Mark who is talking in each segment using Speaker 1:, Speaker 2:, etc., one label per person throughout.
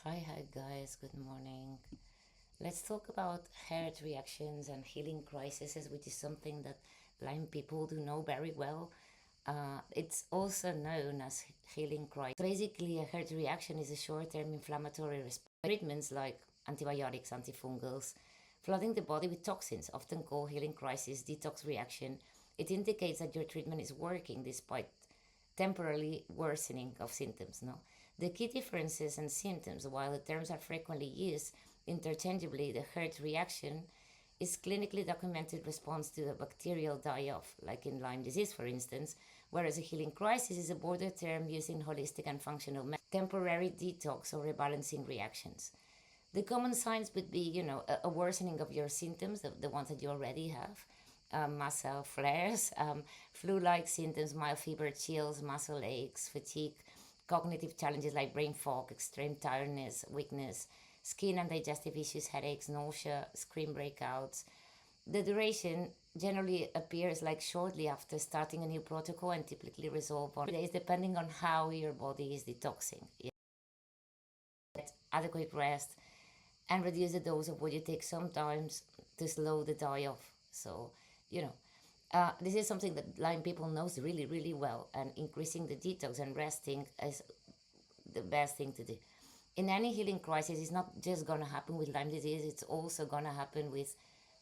Speaker 1: Hi guys, good morning. Let's talk about Herx reactions and healing crises, which is something that Lyme people do know very well. It's also known as healing crisis. Basically, a Herx reaction is a short-term inflammatory response. Treatments like antibiotics, antifungals, flooding the body with toxins, often called healing crisis, detox reaction. It indicates that your treatment is working despite temporarily worsening of symptoms. No, the key differences and symptoms, while the terms are frequently used interchangeably, the Herx reaction is clinically documented response to a bacterial die-off, like in Lyme disease, for instance, whereas a healing crisis is a broader term used in holistic and functional temporary detox or rebalancing reactions. The common signs would be, a worsening of your symptoms, the ones that you already have, muscle flares, flu-like symptoms, mild fever, chills, muscle aches, fatigue, cognitive challenges like brain fog, extreme tiredness, weakness, skin and digestive issues, headaches, nausea, screen breakouts. The duration generally appears like shortly after starting a new protocol and typically resolve on days depending on how your body is detoxing. Get adequate rest and reduce the dose of what you take sometimes to slow the die off. So, this is something that Lyme people knows really, really well, and increasing the detox and resting is the best thing to do. In any healing crisis, it's not just gonna happen with Lyme disease, it's also gonna happen with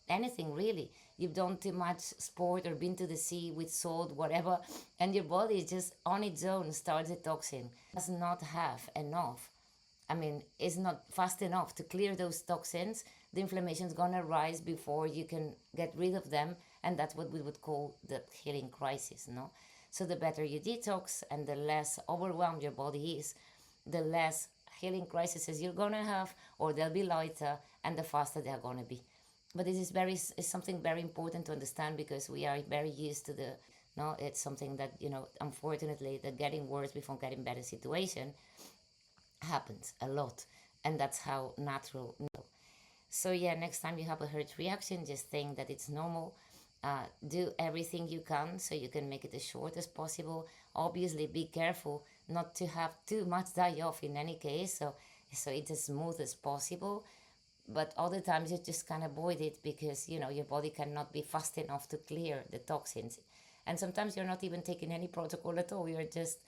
Speaker 1: anything really. You've done too much sport or been to the sea with salt, whatever, and your body just on its own starts detoxing. Does not have enough. It's not fast enough to clear those toxins. The inflammation is gonna rise before you can get rid of them, and that's what we would call the healing crisis, no? So the better you detox and the less overwhelmed your body is, the less healing crises you're gonna have, or they'll be lighter, and the faster they're gonna be. But this is something very important to understand, because we are very used to the, no, it's something that, unfortunately, the getting worse before getting better situation happens a lot, and that's how natural. So yeah, next time you have a Herx reaction, just think that it's normal. Do everything you can so you can make it as short as possible. Obviously, be careful not to have too much die off in any case, so it's as smooth as possible. But other times you just can avoid it, because your body cannot be fast enough to clear the toxins, and sometimes you're not even taking any protocol at all. You're just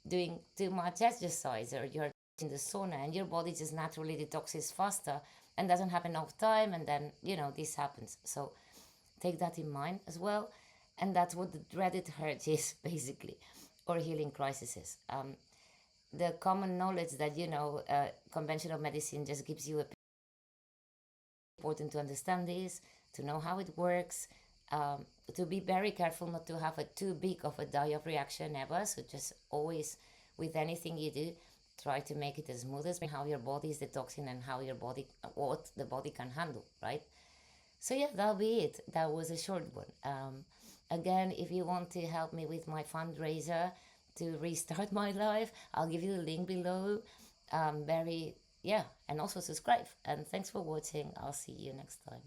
Speaker 1: doing too much exercise, or you're in the sauna, and your body just naturally detoxes faster and doesn't have enough time, and then this happens. So take that in mind as well. And that's what the dreaded Herx is basically, or healing crises. The common knowledge that conventional medicine just gives you a important to understand this, to know how it works, to be very careful not to have a too big of a die-off reaction ever. So just always, with anything you do, try to make it as smooth as how your body is detoxing and how your body, what the body can handle, right? So yeah, that'll be it. That was a short one. Again, if you want to help me with my fundraiser to restart my life, I'll give you the link below. And also subscribe. And thanks for watching. I'll see you next time.